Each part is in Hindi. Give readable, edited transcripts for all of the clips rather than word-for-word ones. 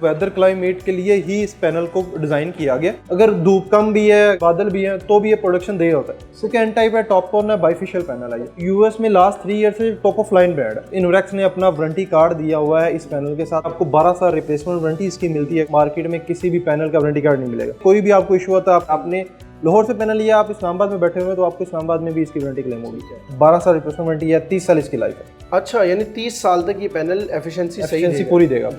वेदर क्लाइमेट के लिए ही इस पैनल को डिजाइन किया गया। अगर धूप कम भी है, बादल भी है, तो भी ये प्रोडक्शन दे होता है। सेकेंड टाइप है टॉपकॉर्न है बाइफेशियल पैनल है। यूएस में लास्ट 3 ईयर से टॉप ऑफ लाइन ब्रांड है। इनोरेक्स ने अपना वारंटी कार्ड दिया हुआ है इस पैनल के साथ। आपको 12 साल रिप्लेसमेंट वारंटी इसकी मिलती है। मार्केट में किसी भी पैनल का वारंटी कार्ड नहीं मिलेगा। कोई भी आपको इशू होता है, आपने लाहौर से पैनल लिया, आप इस्लामाबाद में बैठे हुए हैं, तो आपको इस्लामाबाद में भी इसकी वारंटी क्लेम होगी। 12 साल रिप्लेसमेंट वारंटी है, 30 साल इसकी लाइफ है। अच्छा, यानी 30 साल तक ये पैनल एफिशिएंसी पूरी देगा।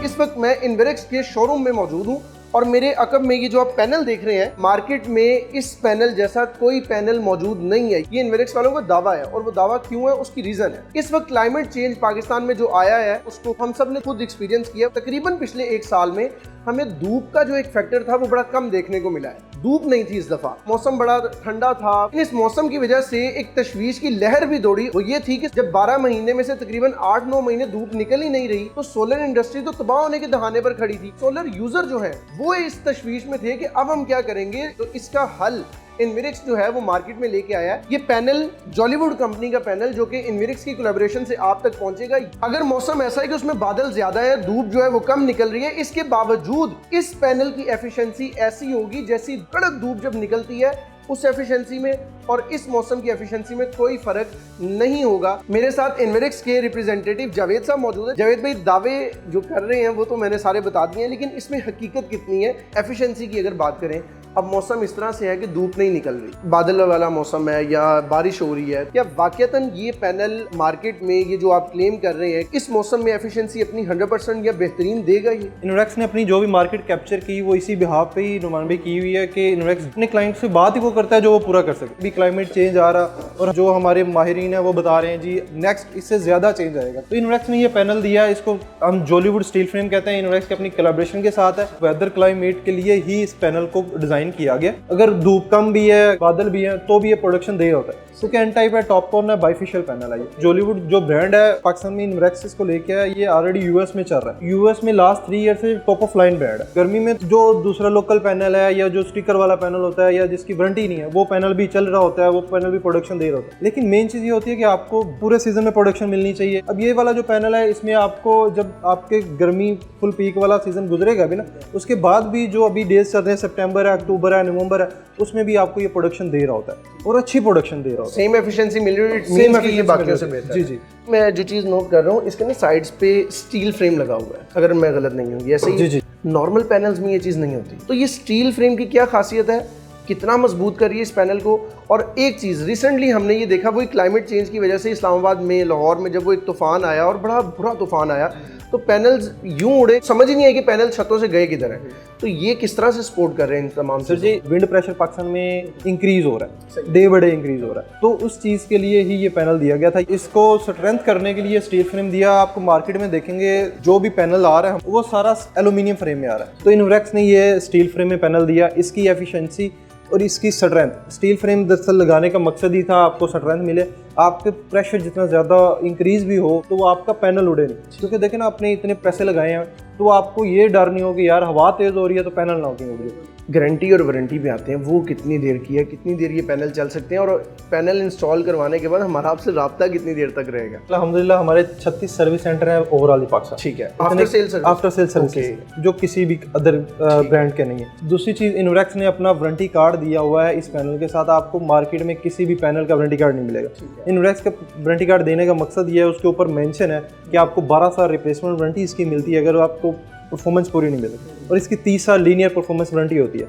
इस वक्त मैं इन्वेरेक्स के शोरूम में मौजूद हूँ और मेरे अकब में ये जो आप पैनल देख रहे हैं, मार्केट में इस पैनल जैसा कोई पैनल मौजूद नहीं है। ये इन्वेरेक्स वालों का दावा है, और वो दावा क्यों है उसकी रीजन है। इस वक्त क्लाइमेट चेंज पाकिस्तान में जो आया है उसको हम सब ने खुद एक्सपीरियंस किया। तकरीबन पिछले 1 साल में हमें धूप का जो एक फैक्टर था वो बड़ा कम देखने को मिला है। धूप नहीं थी इस दफा, मौसम बड़ा ठंडा था। इस मौसम की वजह से एक तशवीश की लहर भी दौड़ी। वो ये थी कि जब 12 महीने में से तकरीबन 8-9 महीने धूप निकल ही नहीं रही, तो सोलर इंडस्ट्री तो तबाह होने के दहाने पर खड़ी थी। सोलर यूजर जो है वो इस तशवीश में थे कि अब हम क्या करेंगे। तो इसका हल इन्वेरेक्स जो है वो मार्केट में लेके आया है। ये पैनल जॉलीवुड कंपनी का पैनल जो कि इन्वेरेक्स की कोलैबोरेशन से आप तक पहुंचेगा। अगर मौसम ऐसा है कि उसमें बादल ज्यादा है, धूप जो है वो कम निकल रही है, इसके बावजूद इस पैनल की एफिशिएंसी ऐसी होगी जैसी कड़क धूप जब निकलती है उस एफिशिएंसी में और इस मौसम की एफिशिएंसी में कोई फर्क नहीं होगा। मेरे साथ इन्वेरेक्स के रिप्रेजेंटेटिव जावेद साहब मौजूद है। जावेद भाई, दावे जो कर रहे हैं वो तो मैंने सारे बता दिए हैं, लेकिन इसमें हकीकत कितनी है एफिशिएंसी की? अगर बात करें, अब मौसम इस तरह से है कि धूप नहीं निकल रही, बादल वाला मौसम है या बारिश हो रही है, क्या वाकईतन ये पैनल मार्केट में ये जो आप क्लेम कर रहे हैं इस मौसम में एफिशिएंसी अपनी 100% या बेहतरीन देगा? ये इनोरेक्स ने अपनी जो भी मार्केट कैप्चर की वो इसी बिहाफ पे ही नुमाइंदगी की हुई है कि इनोरेक्स अपने क्लाइंट से बात ही वो करता है जो वो पूरा कर सके। भी क्लाइमेट चेंज आ रहा और जो हमारे माहिरीन है वो बता रहे हैं जी नेक्स्ट इससे ज्यादा चेंज आएगा। तो इनोरेक्स ने ये पैनल दिया, इसको हम जॉलीवुड स्टील फ्रेम कहते हैं। इनोरेक्स की अपनी कोलैबोरेशन के साथ है। वेदर क्लाइमेट के लिए ही इस पैनल को डिजाइन किया गया। अगर धूप कम भी है, बादल भी है, तो भी ये प्रोडक्शन दे होता है। सेकेंड टाइप है टॉपकॉर्न है बाइफेशियल पैनल है। जॉलीवुड जो ब्रांड है पाकिस्तान में इनोरेक्स इसको लेके आया, ये ऑलरेडी यूएस में चल रहा है। यूएस में लास्ट 3 ईयर से टॉप ऑफ लाइन ब्रांड है। गर्मी में जो दूसरा लोकल पैनल है या जो स्टिकर वाला पैनल होता है या जिसकी वारंटी नहीं है, वो पैनल भी चल रहा होता है, वो पैनल भी प्रोडक्शन दे रहा होता है। लेकिन मेन चीज ये होती है कि आपको पूरे सीजन में प्रोडक्शन मिलनी चाहिए। अब ये वाला जो पैनल है, इसमें आपको जब आपके गर्मी फुल पीक वाला सीजन गुजरेगा भी ना, उसके बाद भी जो अभी डेज चल रहे हैं, सितंबर है, अक्टूबर है, नवंबर है, उसमें भी आपको ये प्रोडक्शन दे रहा होता है और अच्छी प्रोडक्शन दे रहा होता है। सेम एफिशिएंसी मिल रही है, सेम एफिशिएंसी बाकियों से बेहतर। जी जी। मैं जो चीज़ नोट कर रहा हूँ, इसके ना साइड्स पे स्टील फ्रेम लगा हुआ है, अगर मैं गलत नहीं हूँ। ऐसे ही नॉर्मल पैनल्स में ये चीज़ नहीं होती। तो ये स्टील फ्रेम की क्या खासियत है, कितना मजबूत कर रही है इस पैनल को? और एक चीज़ रिसेंटली हमने ये देखा, वही क्लाइमेट चेंज की वजह से इस्लामाबाद में, लाहौर में जब वो एक तूफान आया और बड़ा बुरा तूफान आया, तो पैनल्स यूं उड़े, समझ ही नहीं है कि पैनल छतों से गए किधर हैं। तो ये किस तरह से सपोर्ट कर रहे हैं इन तमाम? सर जी, विंड प्रेशर पाकिस्तान में इंक्रीज हो रहा है, डे बाय डे इंक्रीज हो रहा है। तो उस चीज़ के लिए ही ये पैनल दिया गया था। इसको स्ट्रेंथ करने के लिए स्टील फ्रेम दिया। आपको मार्केट में देखेंगे जो भी पैनल आ रहा है वो सारा एल्यूमिनियम फ्रेम में आ रहा है। तो इनोरेक्स ने ये स्टील फ्रेम में पैनल दिया। इसकी एफिशिएंसी और इसकी स्ट्रेंथ, स्टील फ्रेम दरअसल लगाने का मकसद ही था आपको स्ट्रेंथ मिले। आपके प्रेशर जितना ज़्यादा इंक्रीज भी हो तो वो आपका पैनल उड़े नहीं। क्योंकि देखें ना, आपने इतने पैसे लगाए हैं तो आपको ये डर नहीं हो कि यार हवा तेज़ हो रही है तो पैनल ना उड़ रही है। गारंटी और वारंटी पे आते हैं, वो कितनी देर की है, कितनी देर ये पैनल चल सकते हैं, और पैनल इंस्टॉल करवाने के बाद हमारा आपसे रब्ता कितनी देर तक रहेगा? अल्हम्दुलिल्लाह हमारे 36 सर्विस सेंटर हैं ओवरऑल पाकिस्तान। ठीक है, आफ्टर सेल सर्विस जो किसी भी अदर ब्रांड के नहीं है। दूसरी चीज़, इनोरेक्स ने अपना वारंटी कार्ड दिया हुआ है इस पैनल के साथ। आपको मार्केट में किसी भी पैनल का वारंटी कार्ड नहीं मिलेगा। इनोरेक्स का वारंटी कार्ड देने का मकसद ये है, उसके ऊपर मेंशन है कि आपको 12 साल रिप्लेसमेंट वारंटी इसकी मिलती है अगर आपको परफॉर्मेंस पूरी नहीं मिले, और इसकी 30 साल लीनियर परफॉर्मेंस वारंटी होती है।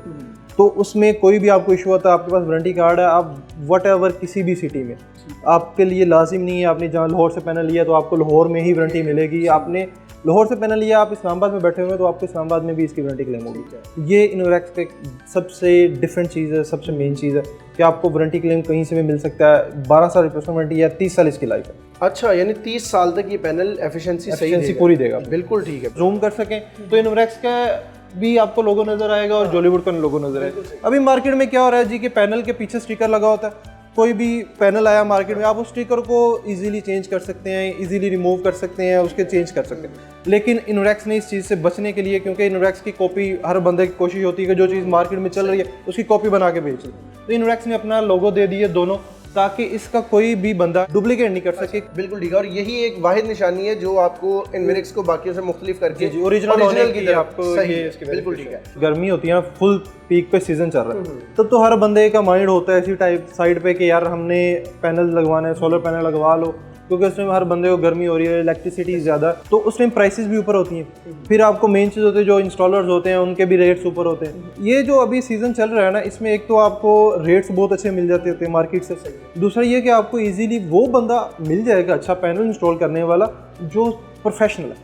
तो उसमें कोई भी आपको इशू होता है, आपके पास वारंटी कार्ड है, आप वट एवर किसी भी सिटी में, आपके लिए लाजिम नहीं है आपने जहाँ लाहौर से पैनल लिया तो आपको लाहौर में ही वारंटी मिलेगी। आपने लाहौर से पैनल लिया, आप इस्लामाबाद में बैठे हुए हैं, तो आपको इस्लामाबाद में भी इसकी वारंटी क्लेम होगी। ये इनोरेक्स पे सबसे डिफरेंट चीज़ है, सबसे मेन चीज़ है कि आपको वारंटी क्लेम कहीं से भी मिल सकता है। 12 साल रिप्लेसमेंट वारंटी है, 30 साल इसकी लाइफ है। अच्छा, यानी 30 साल तक ये पैनल एफिशिएंसी पूरी देगा। बिल्कुल ठीक है। जूम कर सकें तो इनोरेक्स का भी आपको लोगो नजर आएगा और जॉलीवुड का लोगो नजर आएगा। अभी मार्केट में क्या हो रहा है जी कि पैनल के पीछे स्टिकर लगा होता है। कोई भी पैनल आया मार्केट में, आप उस स्टिकर को इजीली चेंज कर सकते हैं, इजीली रिमूव कर सकते हैं, उसके चेंज कर सकते हैं। लेकिन इनोरेक्स ने इस चीज़ से बचने के लिए, क्योंकि इनोरेक्स की कॉपी हर बंदे की कोशिश होती है कि जो चीज़ मार्केट में चल रही है उसकी कॉपी बना के बेचें, तो इनोरेक्स ने अपना लोगो दे दिए दोनों। ताकि इसका कोई भी बंदा डुप्लीकेट नहीं कर सके। बिल्कुल ठीक है, और यही एक वाहिद निशानी है जो आपको इनवेरिक्स को बाकियों से मुख्तलिफ करके ओरिजिनल की तरफ आपको सही ये है, इसके बिल्कुल ठीक है। गर्मी होती है ना, फुल पीक पे सीजन चल रहा है, तब तो हर बंदे का माइंड होता है इसी टाइप साइड पे कि यार हमने पैनल लगवाना है, सोलर पैनल लगवा लो, क्योंकि उस टाइम हर बंदे को गर्मी हो रही है, इलेक्ट्रिसिटी ज़्यादा, तो उस टाइम प्राइसेस भी ऊपर होती हैं। फिर आपको मेन चीज़ होती है जो इंस्टॉलर्स होते हैं उनके भी रेट्स ऊपर होते हैं। ये जो अभी सीज़न चल रहा है ना, इसमें एक तो आपको रेट्स बहुत अच्छे मिल जाते होते हैं मार्केट से, दूसरा ये कि आपको इजीली वो बंदा मिल जाएगा अच्छा पैनल इंस्टॉल करने वाला जो प्रोफेशनल है।